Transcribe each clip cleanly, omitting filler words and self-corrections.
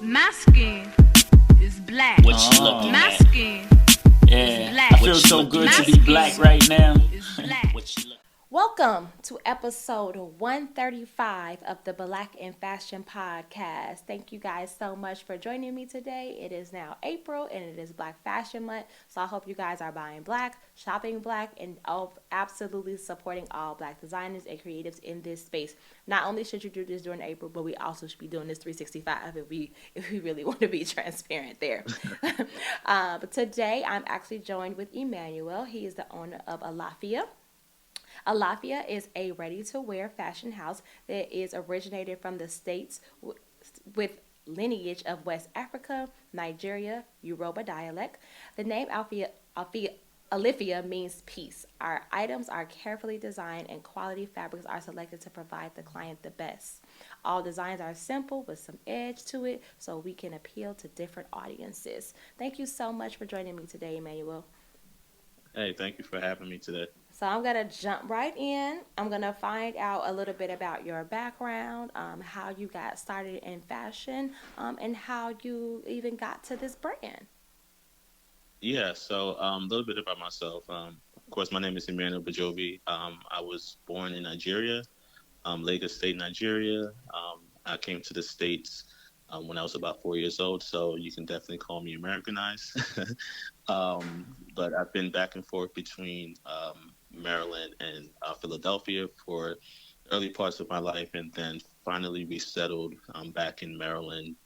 My skin is black. What you looking My at? skin Yeah, is black. I feel so good to be black right now. Is black. What you look- Welcome to episode 135 of the Black in Fashion podcast. Thank you guys so much for joining me today. It is now April and it is Black Fashion Month. So I hope you guys are buying black, shopping black, and absolutely supporting all black designers and creatives in this space. Not only should you do this during April, but we also should be doing this 365 if we really want to be transparent there. But today I'm actually joined with Emmanuel. He is the owner of ALAFIA. ALAFIA is a ready-to-wear fashion house that is originated from the States with lineage of West Africa, Nigeria, Yoruba dialect. The name ALAFIA means peace. Our items are carefully designed and quality fabrics are selected to provide the client the best. All designs are simple with some edge to it so we can appeal to different audiences. Thank you so much for joining me today, Emmanuel. Hey, thank you for having me today. So I'm going to jump right in. I'm going to find out a little bit about your background, how you got started in fashion, and how you even got to this brand. Yeah, so a little bit about myself. Of course, my name is Emmanuel Gbajobi. I was born in Nigeria, Lagos State, Nigeria. I came to the States when I was about 4 years old, so you can definitely call me Americanized. But I've been back and forth between Maryland and Philadelphia for early parts of my life, and then finally resettled back in Maryland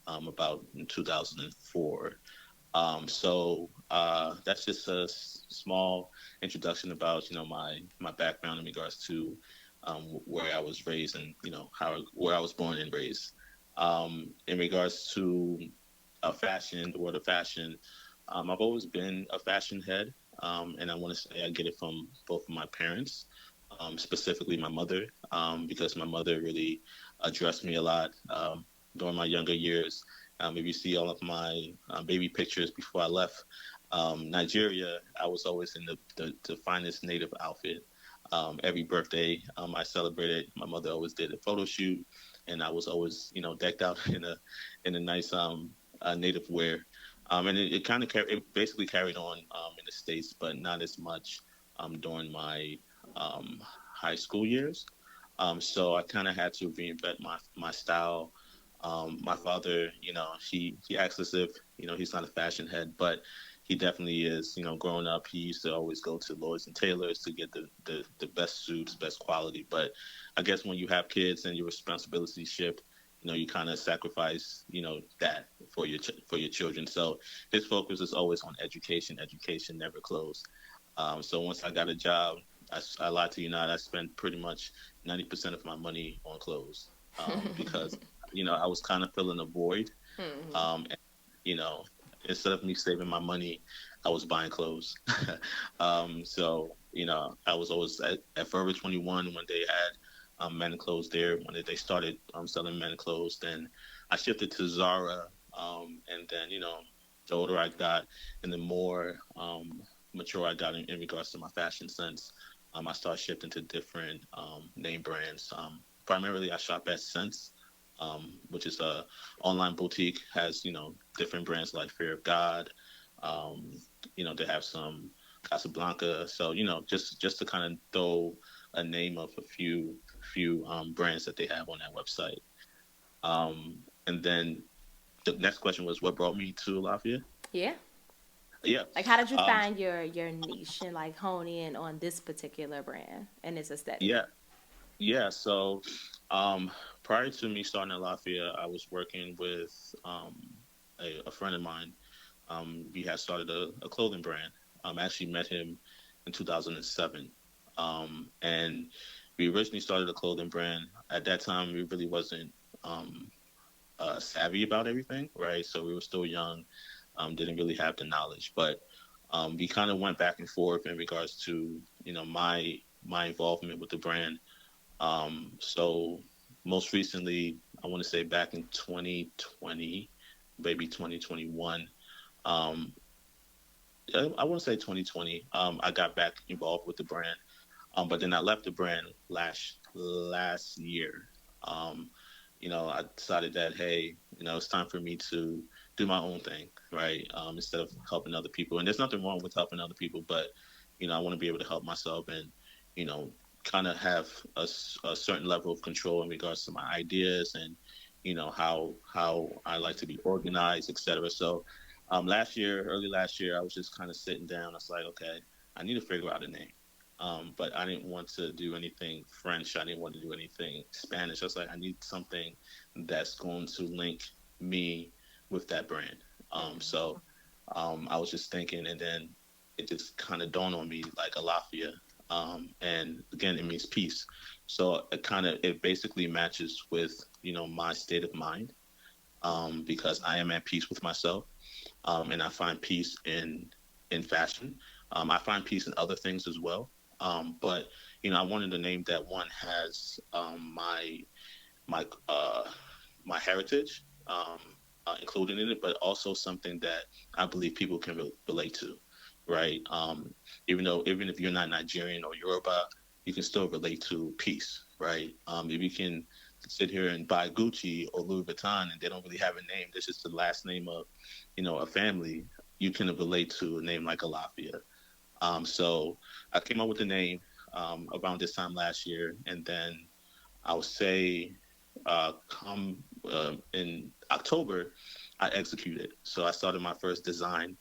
about in 2004. That's just a small introduction about my background in regards to where I was raised and where I was born and raised. In regards to fashion, the world of fashion, I've always been a fashion head, and I want to say I get it from both of my parents, specifically my mother, because my mother really addressed me a lot during my younger years. If you see all of my baby pictures before I left Nigeria, I was always in the finest native outfit. Every birthday I celebrated, my mother always did a photo shoot, and I was always, decked out in a nice native wear. And it basically carried on in the States, but not as much during my high school years. So I kind of had to reinvent my style. My father, he acts as if, he's not a fashion head, but he definitely is. Growing up, he used to always go to Lords and Taylors to get the best suits, best quality. But I guess when you have kids and your responsibilities shift, you kind of sacrifice, that for your children. So his focus is always on education. Education never closed. So once I got a job, I lied to you not. I spent pretty much 90% of my money on clothes because I was kind of filling a void. And, instead of me saving my money, I was buying clothes. I was always at Forever 21 when they had men clothes there. When they started selling men clothes, then I shifted to Zara. And then, the older I got and the more mature I got in regards to my fashion sense, I started shifting to different name brands. Primarily, I shop at Sense, which is a online boutique, has different brands like Fear of God. They have some Casablanca. So just to kind of throw a name of a few brands that they have on that website. And then the next question was what brought me to Lafayette? Yeah. Yeah. Like, how did you find your niche and like hone in on this particular brand and its aesthetic? Yeah. So, prior to me starting at Lafayette, I was working with a friend of mine. We had started a clothing brand. I actually met him in 2007. And we originally started a clothing brand. At that time, we really wasn't savvy about everything, right? So we were still young, didn't really have the knowledge. But we kind of went back and forth in regards to, my involvement with the brand. So most recently, I want to say back in 2020, maybe 2021. I want to say 2020. I got back involved with the brand, but then I left the brand last year. I decided that, hey, it's time for me to do my own thing, right? Instead of helping other people. And there's nothing wrong with helping other people, but I want to be able to help myself and you know kind of have a certain level of control in regards to my ideas and how I like to be organized, etc. So early last year, I was just kind of sitting down. I was like, okay, I need to figure out a name. But I didn't want to do anything French. I didn't want to do anything Spanish. I was like, I need something that's going to link me with that brand. I was just thinking, and then it just kind of dawned on me like ALAFIA. And again, it means peace. So it basically matches with, my state of mind, because I am at peace with myself. And I find peace in fashion. I find peace in other things as well. But I wanted a name that one has my my heritage included in it, but also something that I believe people can relate to, right? Even if you're not Nigerian or Yoruba, you can still relate to peace, right? If you can sit here and buy Gucci or Louis Vuitton and they don't really have a name, this is the last name of, a family, you can relate to a name like ALAFIA. So I came up with the name around this time last year, and then I would say come in October, I executed. So I started my first design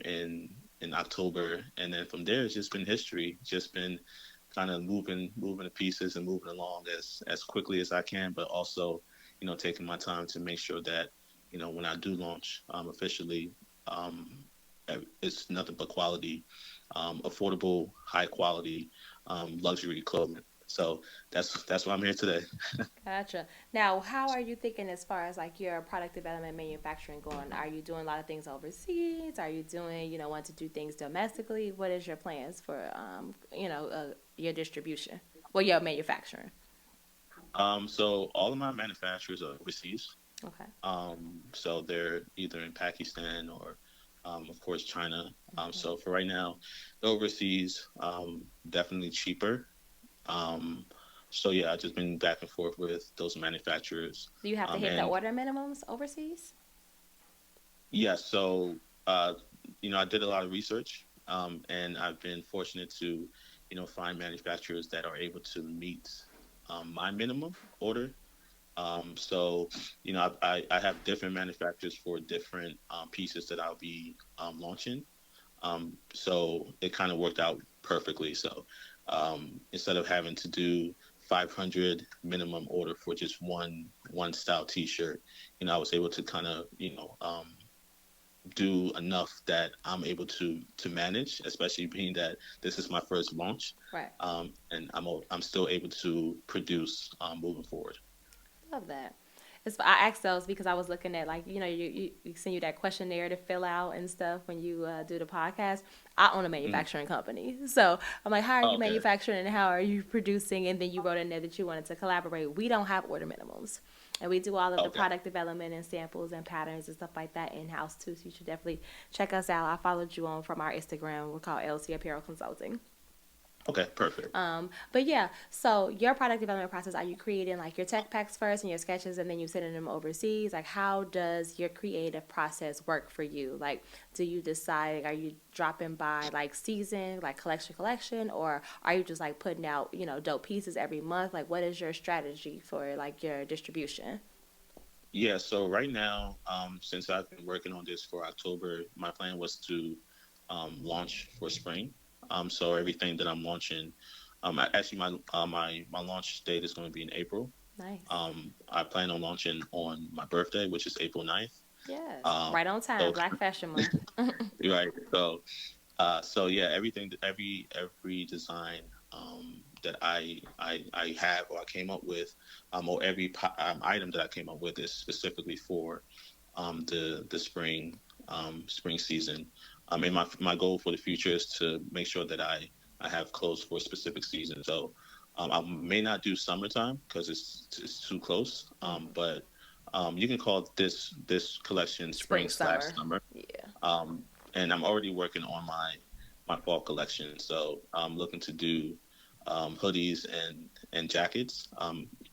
in October, and then from there it's just been history. Just been kind of moving the pieces and moving along as quickly as I can, but also taking my time to make sure that when I do launch officially, it's nothing but quality, affordable, high quality, luxury clothing. So that's why I'm here today. Gotcha. Now, how are you thinking as far as like your product development, manufacturing going? Are you doing a lot of things overseas? Are you doing, want to do things domestically? What is your plans for, your distribution? Well, your manufacturing. So all of my manufacturers are overseas. Okay. So they're either in Pakistan or, of course, China. So for right now, the overseas, definitely cheaper. Um, so yeah, I've just been back and forth with those manufacturers. Do you have to hit the And order minimums overseas? yeah, so uh, I did a lot of research, and I've been fortunate to, find manufacturers that are able to meet my minimum order. So, I have different manufacturers for different pieces that I'll be launching. So it kind of worked out perfectly. So instead of having to do 500 minimum order for just one style T-shirt, I was able to kind of do enough that I'm able to manage, especially being that this is my first launch, Right. and I'm still able to produce moving forward. Love that. I asked those because I was looking at like you send you that questionnaire to fill out and stuff when you do the podcast. I own a Mhm. manufacturing company, so I'm like, how are you Okay. manufacturing and how are you producing? And then you wrote in there that you wanted to collaborate. We don't have order minimums, and we do all of the Okay. product development and samples and patterns and stuff like that in house too. So you should definitely check us out. I followed you on from our Instagram. We're called LC Apparel Consulting. Okay. Perfect. But yeah, so your product development process, are you creating like your tech packs first and your sketches and then you sending them overseas? Like how does your creative process work for you? Like do you decide, like, are you dropping by like season, like collection, or are you just like putting out, dope pieces every month? Like what is your strategy for like your distribution? Yeah. So right now, since I've been working on this for October, my plan was to launch for spring. So everything that I'm launching, actually my launch date is going to be in April. Nice. I plan on launching on my birthday, which is April 9th. Yes. Um, Right on time, so Black Fashion Month. right. So yeah, everything, every design that I have or I came up with, or every item that I came up with is specifically for the spring season. And my goal for the future is to make sure that I have clothes for a specific season. So I may not do summertime because it's too close. But you can call this collection Spring, spring slash summer. summer. Yeah. Um, and I'm already working on my fall collection. So I'm looking to do hoodies and jackets.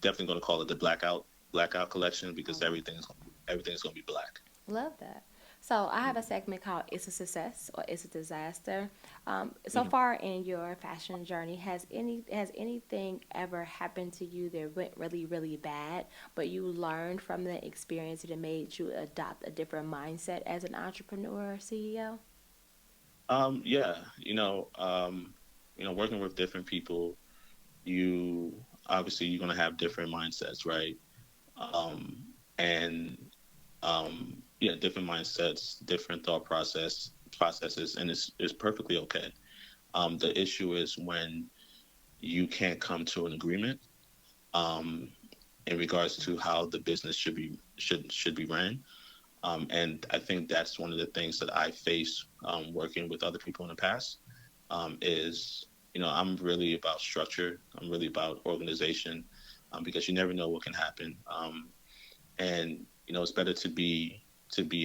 Definitely going to call it the blackout. blackout collection because Oh, everything's gonna be black. love that. So I have a segment called "It's a Success" or "It's a Disaster." So Mhm. far in your fashion journey, has anything ever happened to you that went really really bad, but you learned from the experience and it made you adopt a different mindset as an entrepreneur or CEO? Yeah, working with different people, you obviously you're gonna have different mindsets, right? Um, and yeah, different mindsets, different processes, and it's perfectly okay. The issue is when you can't come to an agreement um, in regards to how the business should be ran. And I think that's one of the things that I face working with other people in the past. Is I'm really about structure. I'm really about organization because you never know what can happen. And it's better to be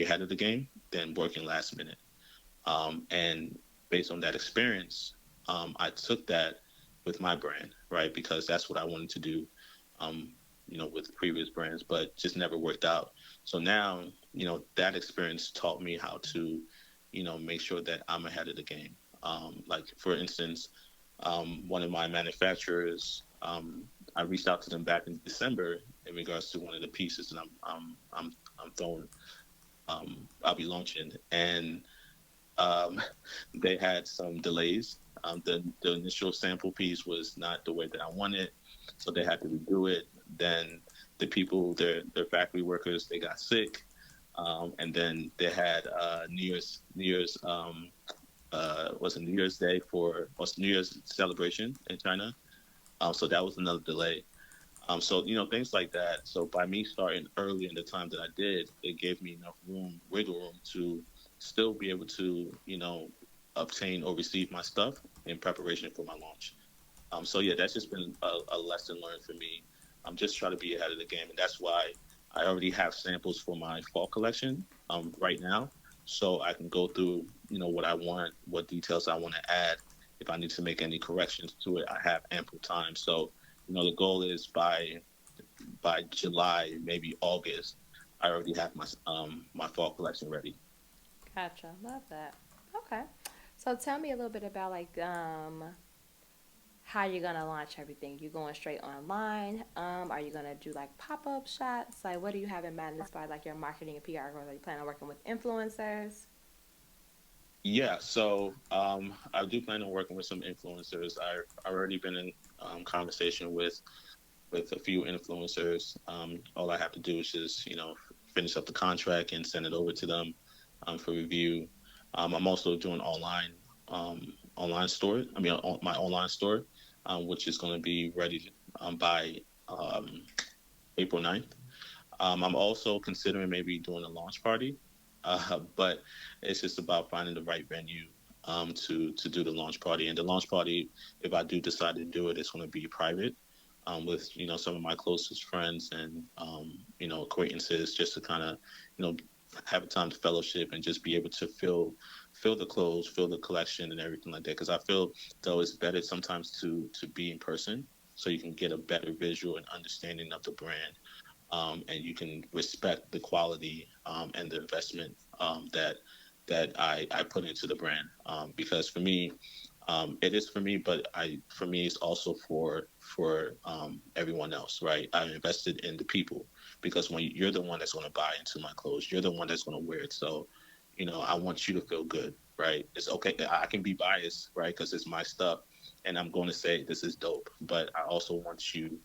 ahead of the game than working last minute. And based on that experience, I took that with my brand, right? Because that's what I wanted to do, um, with previous brands, but just never worked out. So now, that experience taught me how to, make sure that I'm ahead of the game. Like for instance, one of my manufacturers, I reached out to them back in December in regards to one of the pieces that I'm throwing, I'll be launching, and um, they had some delays. The initial sample piece was not the way that I wanted, so they had to redo it. Then the people, their factory workers, they got sick, and then they had New Year's was a New Year's Day for was New Year's celebration in China. So that was another delay. So things like that. So by me starting early in the time that I did, it gave me enough wiggle room to still be able to obtain or receive my stuff in preparation for my launch. So yeah, that's just been a lesson learned for me. I'm just trying to be ahead of the game, and that's why I already have samples for my fall collection right now, so I can go through what I want, what details I want to add. If I need to make any corrections to it, I have ample time. So the goal is by July, maybe August, I already have my fall collection ready. Gotcha. Love that. Okay. So tell me a little bit about how you're gonna launch everything. You going straight online? Are you gonna do like pop-up shots? Like what do you have in mind as far as like your marketing and PR goes? Are you planning on working with influencers? Yeah, so I do plan on working with some influencers. I've already been in conversation with a few influencers. All I have to do is just finish up the contract and send it over to them for review. I'm also doing online store. I mean, my online store, which is going to be ready by um, April 9th. I'm also considering maybe doing a launch party, but it's just about finding the right venue to do the launch party. And the launch party, if I do decide to do it, it's going to be private with some of my closest friends and acquaintances, just to kind of you know have a time to fellowship and just be able to feel the clothes, feel the collection, and everything like that. Because I feel though it's better sometimes to be in person so you can get a better visual and understanding of the brand, and you can respect the quality and the investment that I put into the brand. Because for me, it is for me, but for me it's also for everyone else, right? I invested in the people because when you're the one that's going to buy into my clothes, you're the one that's going to wear it. So, I want you to feel good, right? It's okay. I can be biased, right? Because it's my stuff, and I'm going to say this is dope. But I also want you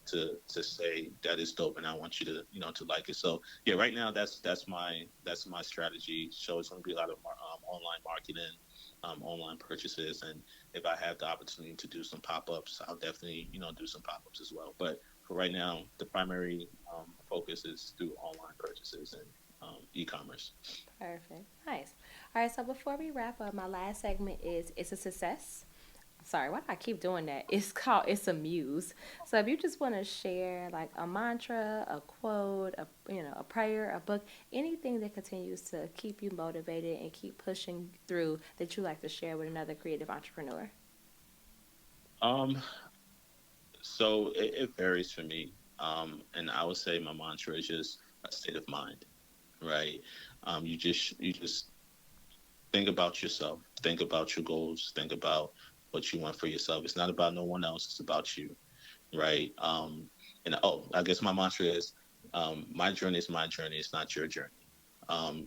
to say that is dope, and I want you to like it. So yeah, right now that's my strategy. So it's going to be a lot of online marketing, online purchases, and if I have the opportunity to do some pop ups, I'll definitely do some pop ups as well. But for right now, the primary focus is through online purchases and e-commerce. Perfect. Nice. All right, so before we wrap up, my last segment is It's a Success. Sorry, why do I keep doing that? It's called It's a Muse. So if you just want to share like a mantra, a quote, a prayer, a book, anything that continues to keep you motivated and keep pushing through that you like to share with another creative entrepreneur. Um, so it varies for me. And I would say my mantra is just a state of mind, right? You just think about yourself, think about your goals, think about what you want for yourself. It's not about no one else; it's about you, right? And I guess my mantra is, my journey is my journey. It's not your journey.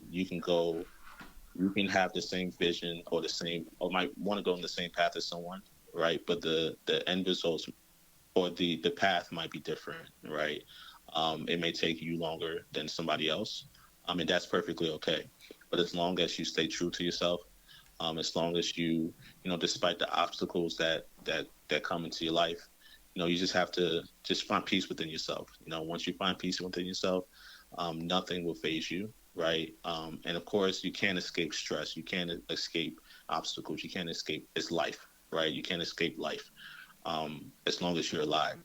You can go, you can have the same vision or the same, or might want to go in the same path as someone, right? But the end results or the path might be different, right? It may take you longer than somebody else. And that's perfectly okay. But as long as you stay true to yourself, as long as despite the obstacles that come into your life, you just have to just find peace within yourself. Once you find peace within yourself, nothing will phase you, right? And of course, you can't escape stress. You can't escape obstacles. You can't escape, it's life, right? You can't escape life, as long as you're alive.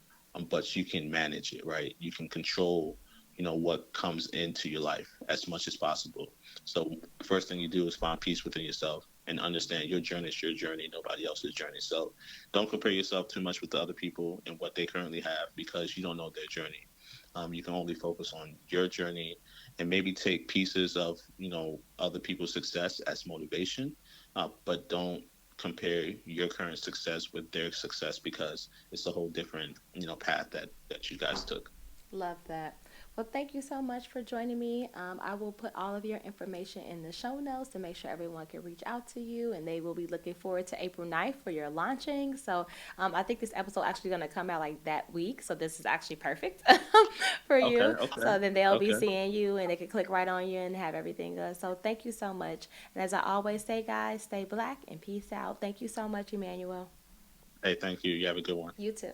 But you can manage it, right? You can control, what comes into your life as much as possible. So the first thing you do is find peace within yourself and understand your journey is your journey, nobody else's journey. So don't compare yourself too much with the other people and what they currently have, because you don't know their journey. You can only focus on your journey and maybe take pieces of, other people's success as motivation, but don't compare your current success with their success, because it's a whole different, path that you guys took. Love that. Well, thank you so much for joining me. I will put all of your information in the show notes to make sure everyone can reach out to you, and they will be looking forward to April 9th for your launching. So I think this episode actually going to come out like that week. So this is actually perfect for Okay, you. okay, So then they'll be okay. seeing you and they can click right on you and have everything good. So thank you so much. And as I always say, guys, stay black and peace out. Thank you so much, Emmanuel. Hey, thank you. You have a good one. You too.